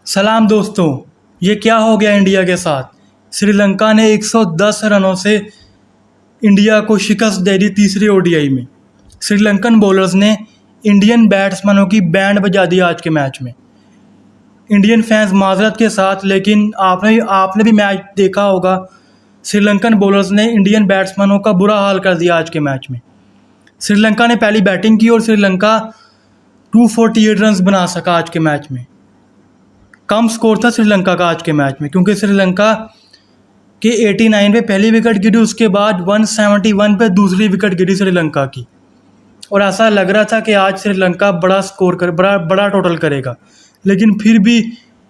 सलाम दोस्तों। ये क्या हो गया इंडिया के साथ। श्रीलंका ने 110 रनों से इंडिया को शिकस्त दे दी तीसरी ओडीआई में। श्रीलंकन बॉलर्स ने इंडियन बैट्समैनों की बैंड बजा दी आज के मैच में। इंडियन फैंस माजरत के साथ, लेकिन आपने भी मैच देखा होगा। श्रीलंकन बॉलर्स ने इंडियन बैट्समैनों का बुरा हाल कर दिया आज के मैच में। श्रीलंका ने पहली बैटिंग की और श्रीलंका 248 रन बना सका आज के मैच में। कम स्कोर था श्रीलंका का आज के मैच में, क्योंकि श्रीलंका के 89 पे पहली विकेट गिरी, उसके बाद 171 पे दूसरी विकेट गिरी श्रीलंका की। और ऐसा लग रहा था कि आज श्रीलंका बड़ा टोटल करेगा, लेकिन फिर भी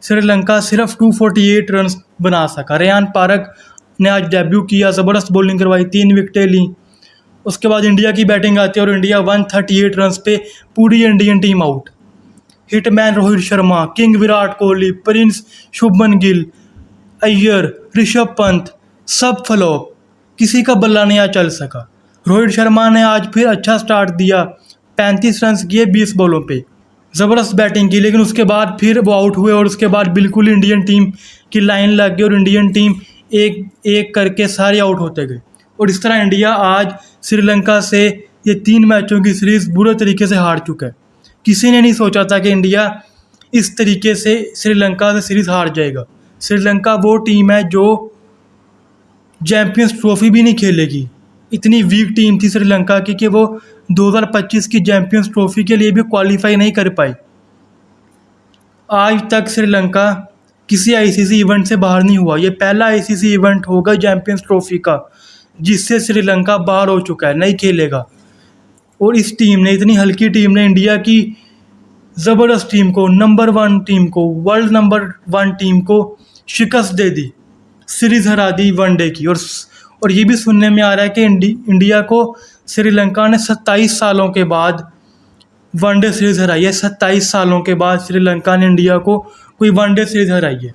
श्रीलंका सिर्फ 248 रन बना सका। रेयान पारक ने आज डेब्यू किया, ज़बरदस्त बॉलिंग करवाई, 3 विकेटें ली। उसके बाद इंडिया की बैटिंग आती है और इंडिया 138 रन पे पूरी Indian team out. Hitman Rohit Sharma, king Virat Kohli, Prince Shubman Gill, Iyer, Rishabh Pant सब फ्लॉप, किसी का बल्ला नहीं आज चल सका। रोहित शर्मा ने आज फिर अच्छा स्टार्ट दिया, 35 रन किए 20 बॉलों पे, ज़बरदस्त बैटिंग की, लेकिन उसके बाद फिर वो आउट हुए और उसके बाद बिल्कुल इंडियन टीम की लाइन लग गई और इंडियन टीम एक एक करके सारे आउट होते गए। और इस तरह इंडिया आज श्रीलंका से ये 3 मैचों की सीरीज़ बुरे तरीके से हार चुका है। किसी ने नहीं सोचा था कि इंडिया इस तरीके से श्रीलंका से सीरीज़ हार जाएगा। श्रीलंका वो टीम है जो चैम्पियंस ट्रॉफी भी नहीं खेलेगी। इतनी वीक टीम थी श्रीलंका की कि वो 2025 की चैम्पियंस ट्रॉफी के लिए भी क्वालिफाई नहीं कर पाई। आज तक श्रीलंका किसी आईसीसी इवेंट से बाहर नहीं हुआ। ये पहला आईसीसी इवेंट होगा चैम्पियंस ट्रॉफी का जिससे श्रीलंका बाहर हो चुका है, नहीं खेलेगा। और इस टीम ने, इतनी हल्की टीम ने इंडिया की ज़बरदस्त टीम को, नंबर 1 टीम को, वर्ल्ड नंबर 1 टीम को शिकस्त दे दी, सीरीज़ हरा दी वनडे की। और ये भी सुनने में आ रहा है कि इंडिया को श्रीलंका ने 27 सालों के बाद वनडे सीरीज़ हराई है। 27 सालों के बाद श्रीलंका ने इंडिया को कोई वनडे सीरीज़ हराई है।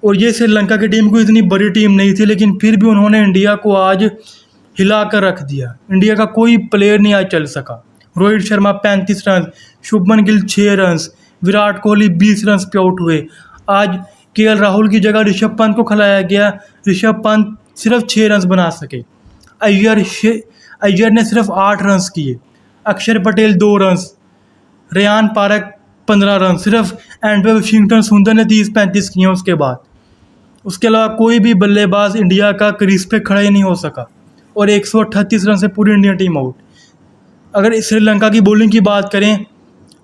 और ये श्रीलंका की टीम कोई इतनी बड़ी टीम नहीं थी, लेकिन फिर भी उन्होंने इंडिया को आज हिला कर रख दिया। इंडिया का कोई प्लेयर नहीं आज चल सका। Rohit Sharma 35 run, Shubman Gill 6 run, Virat Kohli 20 run पे आउट हुए। आज केएल राहुल की जगह ऋषभ पंत को खिलाया गया, ऋषभ पंत सिर्फ 6 रन बना सके। अय्यर ने सिर्फ 8 रन किए, अक्षर पटेल 2 रन, रेयान पारक 15 रन, सिर्फ एंड्रे वाशिंगटन सुंदर ने 30-35 किए। उसके अलावा कोई भी बल्लेबाज इंडिया का क्रीज पे खड़ा ही नहीं हो सका और 138 रन से पूरी इंडियन टीम आउट। अगर श्रीलंका की बॉलिंग की बात करें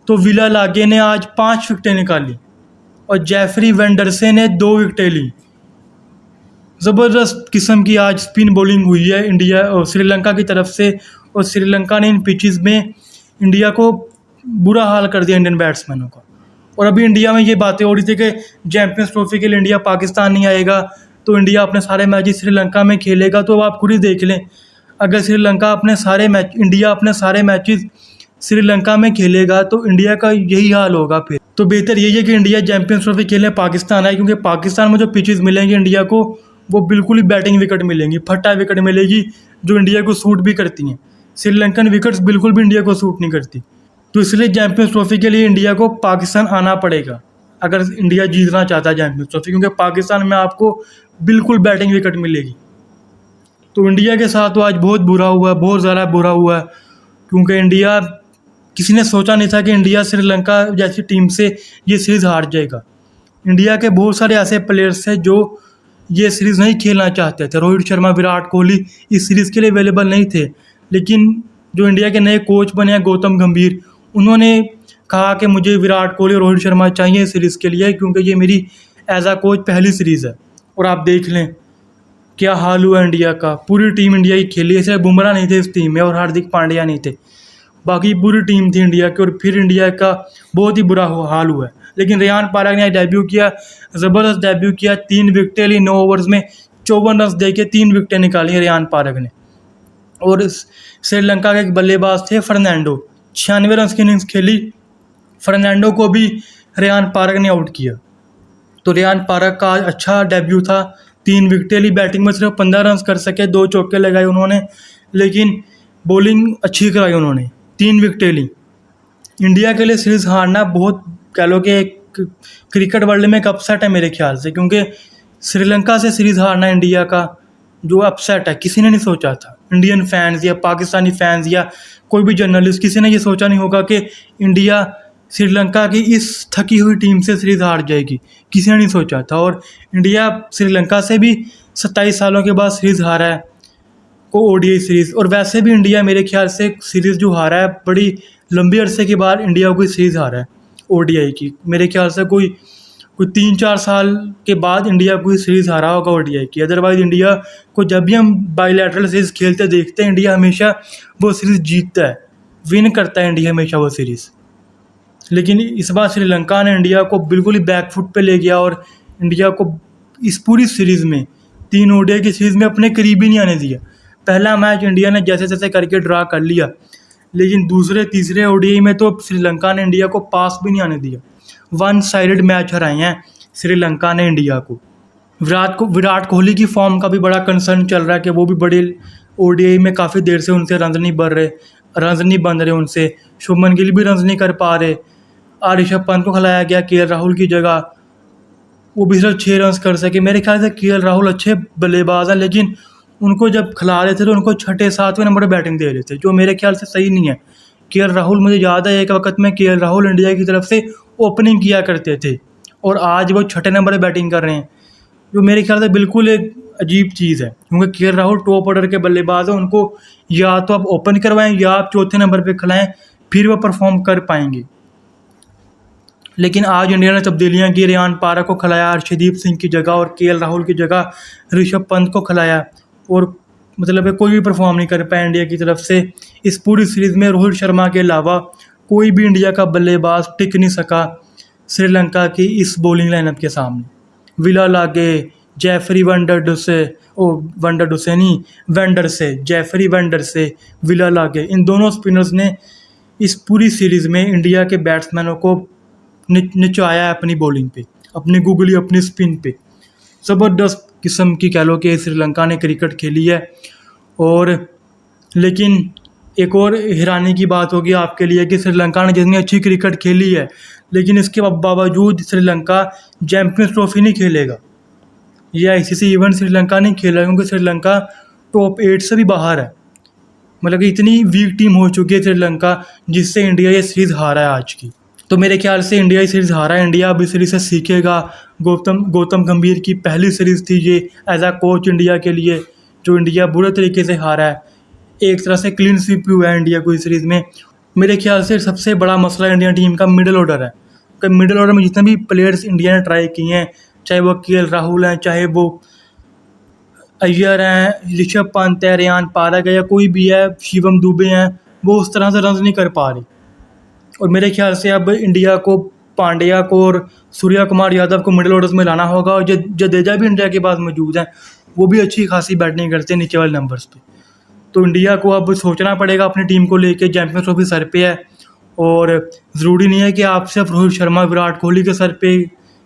तो विला लागे ने आज 5 विकेटें निकाली और जेफरी वेंडरसे ने 2 विकेटें ली। ज़बरदस्त किस्म की आज स्पिन बॉलिंग हुई है इंडिया और श्रीलंका की तरफ से। और श्रीलंका ने इन पिचेस में इंडिया को बुरा हाल कर दिया, इंडियन बैट्समैनों का। और अभी इंडिया में ये बातें हो रही थी कि चैम्पियंस ट्रॉफी के लिए इंडिया पाकिस्तान नहीं आएगा, तो इंडिया अपने सारे मैचेस श्रीलंका में खेलेगा। तो आप खुद ही देख लें, अगर इंडिया अपने सारे मैचेस श्रीलंका में खेलेगा तो इंडिया का यही हाल होगा। फिर तो बेहतर यही है कि इंडिया चैम्पियंस ट्रॉफी खेलने पाकिस्तान आए, क्योंकि पाकिस्तान में जो पिचेस मिलेंगे इंडिया को वो बिल्कुल ही बैटिंग विकेट मिलेंगी, फट्टा विकेट मिलेगी जो इंडिया को सूट भी करती हैं। श्रीलंकन विकेट्स बिल्कुल भी इंडिया को सूट नहीं करती। तो इसलिए चैम्पियंस ट्रॉफी के लिए इंडिया को पाकिस्तान आना पड़ेगा अगर इंडिया जीतना चाहता है चैम्पियंस ट्रॉफी, क्योंकि पाकिस्तान में आपको बिल्कुल बैटिंग विकेट मिलेगी। तो इंडिया के साथ तो आज बहुत बुरा हुआ है, बहुत ज़्यादा बुरा हुआ है, क्योंकि इंडिया, किसी ने सोचा नहीं था कि इंडिया श्रीलंका जैसी टीम से ये सीरीज़ हार जाएगा। इंडिया के बहुत सारे ऐसे प्लेयर्स हैं जो ये सीरीज़ नहीं खेलना चाहते थे। रोहित शर्मा, विराट कोहली इस सीरीज़ के लिए अवेलेबल नहीं थे, लेकिन जो इंडिया के नए कोच बने हैं गौतम गंभीर, उन्होंने कहा कि मुझे विराट कोहली और रोहित शर्मा चाहिए सीरीज़ के लिए, क्योंकि ये मेरी एज आ कोच पहली सीरीज़ है। और आप देख लें क्या हाल हुआ इंडिया का। पूरी टीम इंडिया की खेली है, सिर्फ बुमराह नहीं थे इस टीम में और हार्दिक पांड्या नहीं थे, बाकी पूरी टीम थी इंडिया की। और फिर इंडिया का बहुत ही बुरा हाल हुआ है। लेकिन रेयान पारक ने डेब्यू किया, ज़बरदस्त डेब्यू किया, 3 विकेटें ली, 9 ओवर्स में 54 रन दे के 3 विकेटें निकाली रेयान पारक ने। और श्रीलंका के एक बल्लेबाज थे फर्नांडो, 96 रन की इनिंग्स खेली, फर्नांडो को भी रेयान पारक ने आउट किया। तो रेयान पारक का अच्छा डेब्यू था, 3 विकेटें ली, बैटिंग में सिर्फ 15 रन कर सके, 2 चौके लगाए उन्होंने, लेकिन बॉलिंग अच्छी कराई उन्होंने, 3 विकेटें ली। इंडिया के लिए सीरीज़ हारना बहुत, कह लो कि एक क्रिकेट वर्ल्ड में एक अपसेट है मेरे ख्याल से, क्योंकि श्रीलंका से सीरीज़ हारना इंडिया का जो अपसेट है किसी ने नहीं सोचा था। इंडियन फैंस या पाकिस्तानी फैंस या कोई भी जर्नलिस्ट, किसी ने ये सोचा नहीं होगा कि इंडिया श्रीलंका की इस थकी हुई टीम से सीरीज़ हार जाएगी, किसी ने नहीं सोचा था। और इंडिया श्रीलंका से भी 27 सालों के बाद सीरीज़ हारा है, को ओडीआई सीरीज़। और वैसे भी इंडिया मेरे ख्याल से सीरीज़ जो हारा है बड़ी लंबी अरसे के बाद इंडिया कोई सीरीज़ हारा है ओडीआई की। मेरे ख्याल से कोई 3-4 साल के बाद इंडिया कोई सीरीज़ हारा होगा ओडीआई की। अदरवाइज़ इंडिया को जब भी हम बाईलैटरल सीरीज़ खेलते देखते हैं, इंडिया हमेशा वो सीरीज़ जीतता है, विन करता है इंडिया हमेशा वो सीरीज़। लेकिन इस बार श्रीलंका ने इंडिया को बिल्कुल ही बैकफुट पे ले गया और इंडिया को इस पूरी सीरीज़ में 3 ओडीआई की सीरीज़ में अपने करीब ही नहीं आने दिया। पहला मैच इंडिया ने जैसे तैसे करके ड्रा कर लिया, लेकिन दूसरे तीसरे ओडीआई में तो श्रीलंका ने इंडिया को पास भी नहीं आने दिया। 1 साइडेड मैच हराए हैं श्रीलंका ने इंडिया को। विराट कोहली की फॉर्म का भी बड़ा कंसर्न चल रहा है कि वो भी बड़े ओडीआई में काफ़ी देर से उनसे रन नहीं बन रहे उनसे। शुभमन गिल भी रन नहीं कर पा रहे। ऋषभ पंत को खिलाया गया केएल राहुल की जगह, वो भी सिर्फ 6 रन कर सके। मेरे ख्याल से केएल राहुल अच्छे बल्लेबाज हैं, लेकिन उनको जब खिला रहे थे तो उनको 6-7वें नंबर पर बैटिंग दे रहे थे, जो मेरे ख्याल से सही नहीं है। केएल राहुल, मुझे याद है एक वक्त में केएल राहुल इंडिया की तरफ से ओपनिंग किया करते थे और आज वो 6ठे नंबर पर बैटिंग कर रहे हैं, जो मेरे ख्याल से बिल्कुल एक अजीब चीज़ है। क्योंकि केएल राहुल टॉप ऑर्डर के बल्लेबाज हैं, उनको या तो आप ओपन करवाएं या आप चौथे नंबर पर खिलाएं, फिर वो परफॉर्म कर पाएंगे। लेकिन आज इंडिया ने तब्दीलियाँ की, रेयान पारा को खिलाया अर्शदीप सिंह की जगह और केएल राहुल की जगह ऋषभ पंत को खिलाया, और मतलब कोई भी परफॉर्म नहीं कर पाया इंडिया की तरफ से। इस पूरी सीरीज़ में रोहित शर्मा के अलावा कोई भी इंडिया का बल्लेबाज टिक नहीं सका श्रीलंका की इस बॉलिंग लाइनअप के सामने। विला लागे, जेफरी वेंडर से, विला लागे, इन दोनों स्पिनर्स ने इस पूरी सीरीज़ में इंडिया के बैट्समैनों को निचवाया है अपनी बॉलिंग पे, अपनी गुगली, अपनी स्पिन पे। ज़बरदस्त किस्म की कह लो कि श्रीलंका ने क्रिकेट खेली है। और लेकिन एक और हैरानी की बात होगी आपके लिए कि श्रीलंका ने जितनी अच्छी क्रिकेट खेली है, लेकिन इसके बावजूद श्रीलंका चैम्पियंस ट्रॉफी नहीं खेलेगा। ये आईसीसी इवेंट श्रीलंका नहीं खेला क्योंकि श्रीलंका टॉप 8 से भी बाहर है। मतलब कि इतनी वीक टीम हो चुकी है श्रीलंका, जिससे इंडिया ये सीरीज़ हारा है आज की। तो मेरे ख्याल से इंडिया ये सीरीज़ हारा है। इंडिया अब इस सीरीज़ से सीखेगा। गौतम गंभीर की पहली सीरीज़ थी ये एज आ कोच इंडिया के लिए, जो इंडिया बुरे तरीके से हारा है। एक तरह से क्लीन स्वीप हुआ है इंडिया को इस सीरीज़ में। मेरे ख्याल से सबसे बड़ा मसला इंडियन टीम का मिडिल ऑर्डर है। कि मिडिल ऑर्डर में जितने भी प्लेयर्स इंडिया ने ट्राई किए हैं, चाहे वो केएल राहुल हैं, चाहे वो अय्यर हैं, ऋषभ पंत है, रेयान पारा या कोई भी है, शिवम दुबे हैं, वो उस तरह से रन नहीं कर पा रहे। और मेरे ख्याल से अब इंडिया को पांड्या को और सूर्या कुमार यादव को मिडिल ऑर्डर्स में लाना होगा। और जडेजा भी इंडिया के पास मौजूद हैं, वो भी अच्छी खासी बैटिंग करते हैं नीचे वाले नंबर्स पे। तो इंडिया को अब सोचना पड़ेगा अपनी टीम को लेके। चैंपियंस ट्रॉफी सर पे है और ज़रूरी नहीं है कि आप सिर्फ रोहित शर्मा, विराट कोहली के सर पे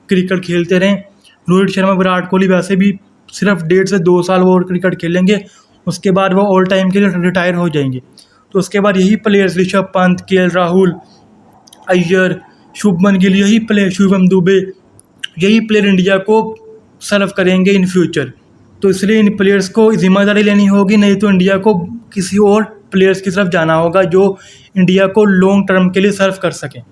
क्रिकेट खेलते रहें। रोहित शर्मा, विराट कोहली वैसे भी सिर्फ 1.5 से 2 साल वो और क्रिकेट खेलेंगे, उसके बाद वो ऑल टाइम के लिए रिटायर हो जाएंगे। तो उसके बाद यही प्लेयर्स ऋषभ पंत, केएल राहुल, अय्यर, शुभमन गिल, यही प्लेयर, शिवम दुबे, यही प्लेयर इंडिया को सर्व करेंगे इन फ्यूचर। तो इसलिए इन प्लेयर्स को जिम्मेदारी लेनी होगी, नहीं तो इंडिया को किसी और प्लेयर्स की तरफ जाना होगा जो इंडिया को लॉन्ग टर्म के लिए सर्व कर सकें।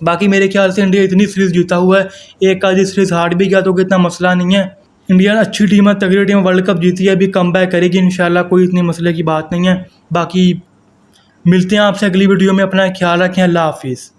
बाकी मेरे ख्याल से इंडिया इतनी सीरीज़ जीता हुआ है, एक आधी सीरीज़ हार भी गया तो कितना मसला नहीं है। इंडिया अच्छी टीम है, तगड़ी टीम, वर्ल्ड कप जीती है, अभी कम बैक करेगी इंशाल्लाह, कोई इतनी मसले की बात नहीं है। बाकी मिलते हैं आपसे अगली वीडियो में। अपना ख्याल रखें। अल्लाह हाफिज़।